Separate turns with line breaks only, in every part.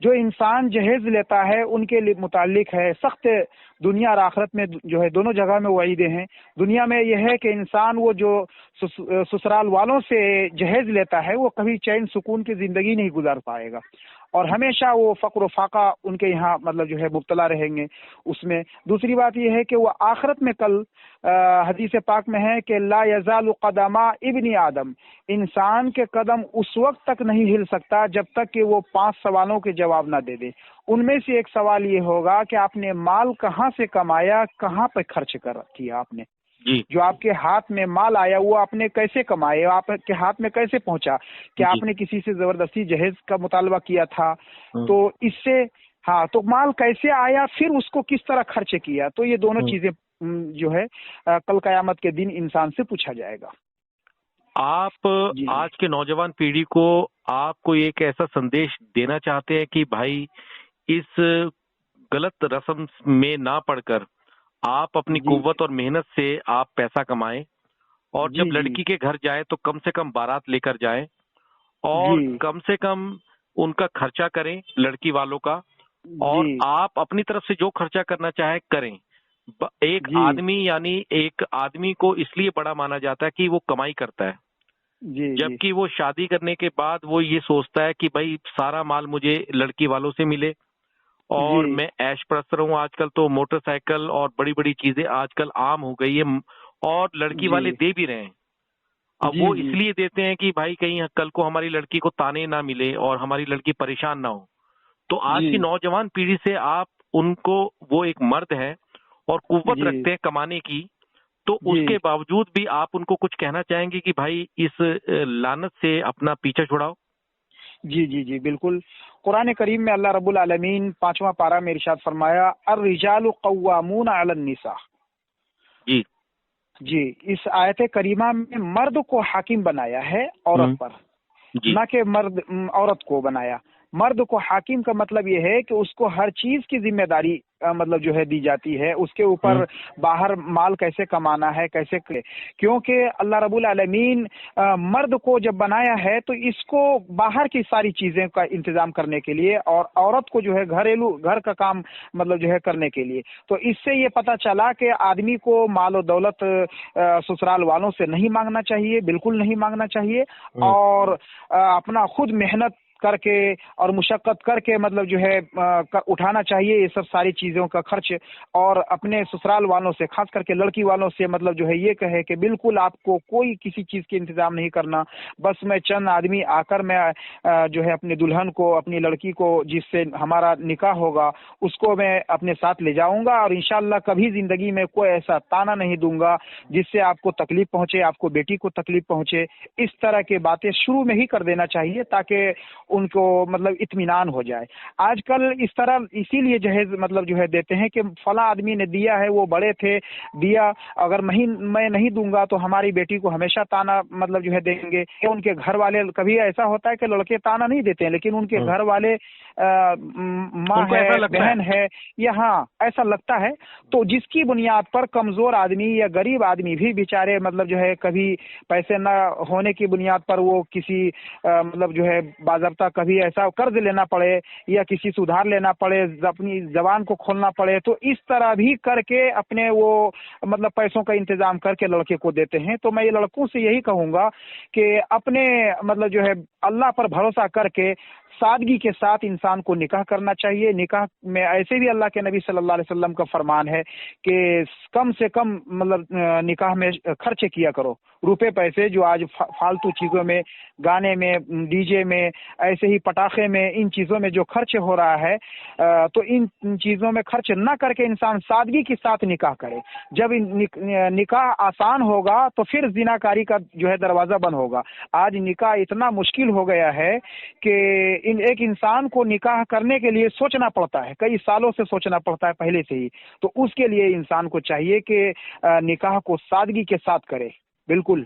جو انسان جہیز لیتا ہے ان کے لیے متعلق ہے سخت دنیا اور آخرت میں جو ہے دونوں جگہ میں وعیدیں ہیں. دنیا میں یہ ہے کہ انسان وہ جو سسرال والوں سے جہیز لیتا ہے وہ کبھی چین سکون کی زندگی نہیں گزار پائے گا اور ہمیشہ وہ فقر و فاقہ ان کے یہاں مطلب جو ہے مبتلا رہیں گے اس میں. دوسری بات یہ ہے کہ وہ آخرت میں کل حدیث پاک میں ہے کہ لا یزال قدما ابن آدم، انسان کے قدم اس وقت تک نہیں ہل سکتا جب تک کہ وہ 5 سوالوں کے جواب نہ دے دے. ان میں سے ایک سوال یہ ہوگا کہ آپ نے مال کہاں سے کمایا، کہاں پہ خرچ کیا آپ نے. جو آپ کے ہاتھ میں مال آیا وہ آپ نے کیسے کمائے، آپ کے ہاتھ میں کیسے پہنچا، کہ آپ نے کسی سے زبردستی جہیز کا مطالبہ کیا تھا تو اس سے تو مال کیسے آیا، پھر اس کو کس طرح خرچ کیا. تو یہ دونوں چیزیں جو ہے کل قیامت کے دن انسان سے پوچھا جائے گا.
آپ آج کے نوجوان پیڑھی کو آپ کو ایک ایسا سندیش دینا چاہتے ہیں کہ بھائی اس غلط رسم میں نہ پڑ کر آپ اپنی قوت اور محنت سے آپ پیسہ کمائیں، اور جب لڑکی کے گھر جائیں تو کم سے کم بارات لے کر جائیں اور کم سے کم ان کا خرچہ کریں لڑکی والوں کا، اور آپ اپنی طرف سے جو خرچہ کرنا چاہیں کریں. ایک آدمی یعنی ایک آدمی کو اس لیے بڑا مانا جاتا ہے کہ وہ کمائی کرتا ہے، جبکہ وہ شادی کرنے کے بعد وہ یہ سوچتا ہے کہ بھائی سارا مال مجھے لڑکی والوں سے ملے اور میں عیش پرست رہوں. آج کل تو موٹر سائیکل اور بڑی بڑی چیزیں آج کل عام ہو گئی ہے اور لڑکی والے دے بھی رہے ہیں. اب وہ اس لیے دیتے ہیں کہ بھائی کہیں کل کو ہماری لڑکی کو تانے نہ ملے اور ہماری لڑکی پریشان نہ ہو. تو آج کی نوجوان پیڑھی سے آپ ان کو، وہ ایک مرد ہے اور قوت رکھتے ہیں کمانے کی، تو اس کے باوجود بھی آپ ان کو کچھ کہنا چاہیں گے کہ بھائی اس لعنت سے اپنا پیچھا چھڑاؤ؟
جی بالکل. قرآن کریم میں اللہ رب العالمین 5واں پارہ میں ارشاد فرمایا الرجال قوامون علی النساء. اس آیت کریمہ میں مرد کو حاکم بنایا ہے عورت پر، نہ کہ مرد عورت کو بنایا. مرد کو حاکم کا مطلب یہ ہے کہ اس کو ہر چیز کی ذمہ داری مطلب جو ہے دی جاتی ہے، اس کے اوپر باہر مال کیسے کمانا ہے کیسے، کیونکہ اللہ رب العالمین مرد کو جب بنایا ہے تو اس کو باہر کی ساری چیزیں کا انتظام کرنے کے لیے اور عورت کو جو ہے گھر کا کام مطلب جو ہے کرنے کے لیے. تو اس سے یہ پتہ چلا کہ آدمی کو مال و دولت سسرال والوں سے نہیں مانگنا چاہیے، بالکل نہیں مانگنا چاہیے، اور اپنا خود محنت کر کے اور مشقت کر کے مطلب جو ہے اٹھانا چاہیے یہ سب ساری چیزوں کا خرچ. اور اپنے سسرال والوں سے، خاص کر کے لڑکی والوں سے مطلب جو ہے یہ کہے کہ بالکل آپ کو کوئی کسی چیز کے انتظام نہیں کرنا، بس میں چند آدمی آ کر میں جو ہے اپنی دلہن کو، اپنی لڑکی کو جس سے ہمارا نکاح ہوگا اس کو میں اپنے ساتھ لے جاؤں گا، اور انشاءاللہ کبھی زندگی میں کوئی ایسا تانا نہیں دوں گا جس سے آپ کو تکلیف پہنچے، آپ کو بیٹی کو تکلیف پہنچے. اس طرح کی باتیں شروع میں ہی کر دینا چاہیے تاکہ ان کو مطلب اطمینان ہو جائے. آج کل اس طرح اسی لیے جہیز مطلب جو ہے دیتے ہیں کہ فلاں آدمی نے دیا ہے، وہ بڑے تھے، دیا، اگر میں نہیں دوں گا تو ہماری بیٹی کو ہمیشہ تانا مطلب جو ہے دیں گے. ان کے گھر والے، کبھی ایسا ہوتا ہے کہ لڑکے تانا نہیں دیتے ہیں لیکن ان کے گھر والے ماں ہے، بہن ہے، یہاں ایسا لگتا ہے. تو جس کی بنیاد پر کمزور آدمی یا غریب آدمی بھی بیچارے مطلب جو ہے کبھی پیسے نہ ہونے کی بنیاد پر وہ کسی مطلب جو ہے باضابطہ کبھی ایسا قرض لینا پڑے یا کسی سے ادھار لینا پڑے، اپنی زبان کو کھولنا پڑے، تو اس طرح بھی کر کے اپنے وہ مطلب پیسوں کا انتظام کر کے لڑکے کو دیتے ہیں. تو میں یہ لڑکوں سے یہی کہوں گا کہ اپنے مطلب جو ہے اللہ پر بھروسہ کر کے سادگی کے ساتھ انسان کو نکاح کرنا چاہیے. نکاح میں ایسے بھی اللہ کے نبی صلی اللہ علیہ وسلم کا فرمان ہے کہ کم سے کم مطلب نکاح میں خرچ کیا کرو، روپے پیسے جو آج فالتو چیزوں میں، گانے میں، ڈی جے میں، ایسے ہی پٹاخے میں، ان چیزوں میں جو خرچ ہو رہا ہے تو ان چیزوں میں خرچ نہ کر کے انسان سادگی کے ساتھ نکاح کرے. جب نکاح آسان ہوگا تو پھر زناکاری کا جو ہے دروازہ بند ہوگا. آج نکاح اتنا مشکل ہو گیا ہے کہ ایک انسان کو نکاح کرنے کے لیے سوچنا پڑتا ہے، کئی سالوں سے سوچنا پڑتا ہے پہلے سے ہی. تو اس کے لیے انسان کو چاہیے کہ نکاح کو سادگی کے ساتھ کرے. بالکل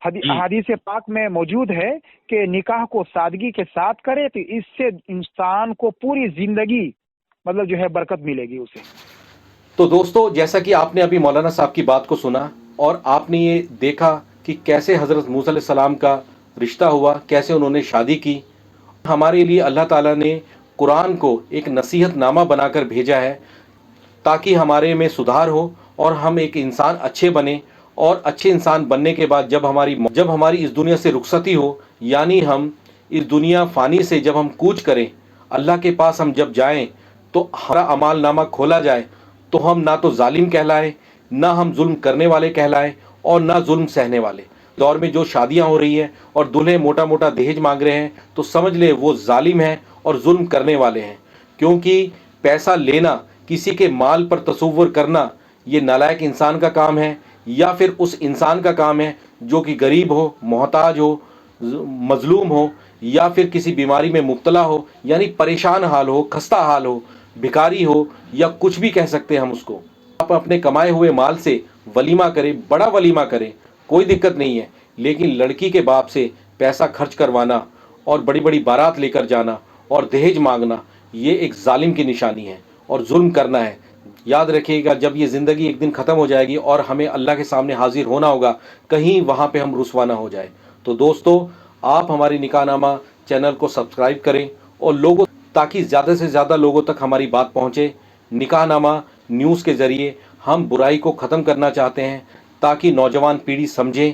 حدیث پاک میں موجود ہے کہ نکاح کو سادگی کے ساتھ کرے تو اس سے انسان کو پوری زندگی مطلب جو ہے برکت ملے گی اسے.
تو دوستو، جیسا کہ آپ نے ابھی مولانا صاحب کی بات کو سنا اور آپ نے یہ دیکھا کہ کیسے حضرت موسیٰ علیہ السلام کا رشتہ ہوا، کیسے انہوں نے شادی کی. ہمارے لیے اللہ تعالیٰ نے قرآن کو ایک نصیحت نامہ بنا کر بھیجا ہے تاکہ ہمارے میں سدھار ہو اور ہم ایک انسان اچھے بنیں، اور اچھے انسان بننے کے بعد جب ہماری اس دنیا سے رخصتی ہو، یعنی ہم اس دنیا فانی سے جب ہم کوچ کریں، اللہ کے پاس ہم جب جائیں تو ہمارا اعمال نامہ کھولا جائے تو ہم نہ تو ظالم کہلائیں، نہ ہم ظلم کرنے والے کہلائیں، اور نہ ظلم سہنے والے۔ دور میں جو شادیاں ہو رہی ہیں اور دلہے موٹا موٹا دہیج مانگ رہے ہیں تو سمجھ لے وہ ظالم ہیں اور ظلم کرنے والے ہیں، کیونکہ پیسہ لینا، کسی کے مال پر تصور کرنا، یہ نالائق انسان کا کام ہے، یا پھر اس انسان کا کام ہے جو کہ غریب ہو، محتاج ہو، مظلوم ہو، یا پھر کسی بیماری میں مبتلا ہو، یعنی پریشان حال ہو، خستہ حال ہو، بھکاری ہو، یا کچھ بھی کہہ سکتے ہیں ہم اس کو۔ آپ اپنے کمائے ہوئے مال سے ولیمہ کریں، بڑا ولیمہ کریں، کوئی دقت نہیں ہے، لیکن لڑکی کے باپ سے پیسہ خرچ کروانا اور بڑی بڑی بارات لے کر جانا اور دہیج مانگنا، یہ ایک ظالم کی نشانی ہے اور ظلم کرنا ہے۔ یاد رکھیے گا، جب یہ زندگی ایک دن ختم ہو جائے گی اور ہمیں اللہ کے سامنے حاضر ہونا ہوگا، کہیں وہاں پہ ہم رسوا نہ ہو جائے۔ تو دوستو، آپ ہماری نکاح نامہ چینل کو سبسکرائب کریں اور تاکہ زیادہ سے زیادہ لوگوں تک ہماری بات پہنچے۔ نکاح نامہ نیوز کے ذریعے ہم برائی کو ختم کرنا چاہتے ہیں تاکہ نوجوان پیڑھی سمجھے،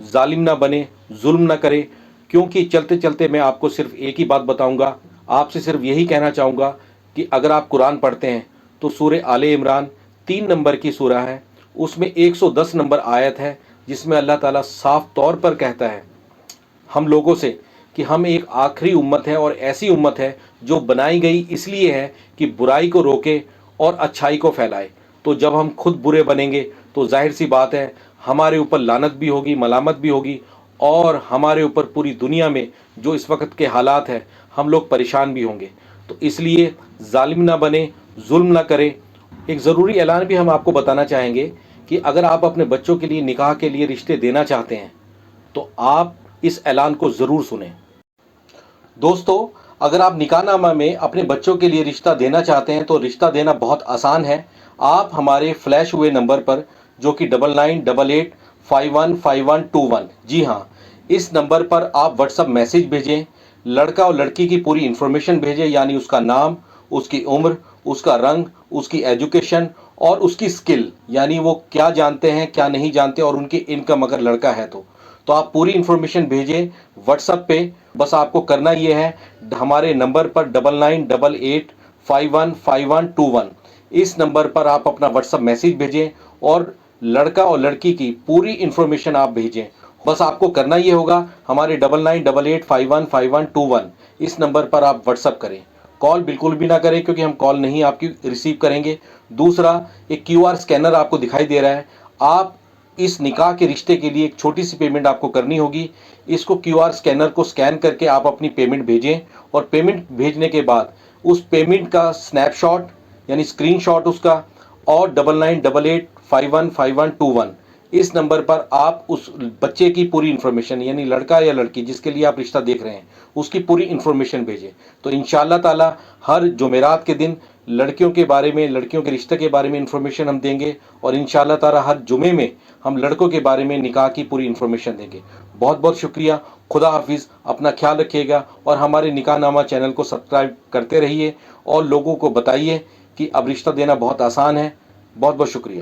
ظالم نہ بنے، ظلم نہ کرے۔ کیونکہ چلتے چلتے میں آپ کو صرف ایک ہی بات بتاؤں گا، آپ سے صرف یہی کہنا چاہوں گا کہ اگر آپ قرآن پڑھتے ہیں تو سورہ آل عمران 3 نمبر کی سورہ ہے، اس میں 110 نمبر آیت ہے، جس میں اللہ تعالیٰ صاف طور پر کہتا ہے ہم لوگوں سے کہ ہم ایک آخری امت ہے، اور ایسی امت ہے جو بنائی گئی اس لیے ہے کہ برائی کو روکے اور اچھائی کو پھیلائے۔ تو جب ہم خود برے بنیں گے تو ظاہر سی بات ہے ہمارے اوپر لعنت بھی ہوگی، ملامت بھی ہوگی، اور ہمارے اوپر پوری دنیا میں جو اس وقت کے حالات ہیں ہم لوگ پریشان بھی ہوں گے۔ تو اس لیے ظالم نہ بنے، ظلم نہ کرے۔ ایک ضروری اعلان بھی ہم آپ کو بتانا چاہیں گے کہ اگر آپ اپنے بچوں کے لیے نکاح کے لیے رشتے دینا چاہتے ہیں تو آپ اس اعلان کو ضرور سنیں۔ دوستو، اگر آپ نکاح نامہ میں اپنے بچوں کے لیے رشتہ دینا چاہتے ہیں تو رشتہ دینا بہت آسان ہے۔ آپ ہمارے فلیش ہوئے نمبر پر، جو کہ 9988515121، جی ہاں، اس نمبر پر آپ واٹس ایپ میسیج بھیجیں، لڑکا اور لڑکی کی پوری انفارمیشن بھیجیں، یعنی اس کا نام، اس کی عمر، اس کا رنگ، اس کی ایجوکیشن اور اس کی سکل، یعنی وہ کیا جانتے ہیں کیا نہیں جانتے، اور ان کی انکم اگر لڑکا ہے تو آپ پوری انفارمیشن بھیجیں واٹس ایپ پہ۔ بس آپ کو کرنا یہ ہے، ہمارے نمبر پر 9988515121، اس نمبر پر آپ اپنا واٹس ایپ میسیج بھیجیں اور لڑکا اور لڑکی کی پوری انفارمیشن آپ بھیجیں۔ بس آپ کو کرنا یہ ہوگا، ہمارے 9988515121 اس نمبر پر آپ واٹس ایپ کریں۔ کال بالکل بھی نہ کریں، کیونکہ ہم کال نہیں آپ کی ریسیو کریں گے۔ دوسرا، ایک QR اسکینر آپ کو دکھائی دے رہا ہے، آپ اس نکاح کے رشتے کے لیے ایک چھوٹی سی پیمنٹ آپ کو کرنی ہوگی۔ اس کو QR اسکینر کو اسکین کر کے آپ اپنی پیمنٹ بھیجیں، اور پیمنٹ بھیجنے کے بعد اس پیمنٹ کا اسنیپ شاٹ، یعنی اسکرین شاٹ اس کا، اور 9988515121 اس نمبر پر آپ اس بچے کی پوری انفارمیشن، یعنی لڑکا یا لڑکی جس کے لیے آپ رشتہ دیکھ رہے ہیں، اس کی پوری انفارمیشن بھیجیں۔ تو انشاءاللہ تعالی ہر جمعرات کے دن لڑکیوں کے بارے میں، لڑکیوں کے رشتے کے بارے میں انفارمیشن ہم دیں گے، اور انشاءاللہ تعالی ہر جمعے میں ہم لڑکوں کے بارے میں نکاح کی پوری انفارمیشن دیں گے۔ بہت بہت شکریہ، خدا حافظ، اپنا خیال رکھیے گا، اور ہمارے نکاح نامہ چینل کو سبسکرائب کرتے رہیے اور لوگوں کو بتائیے کہ اب رشتہ دینا بہت آسان ہے۔ بہت بہت شکریہ۔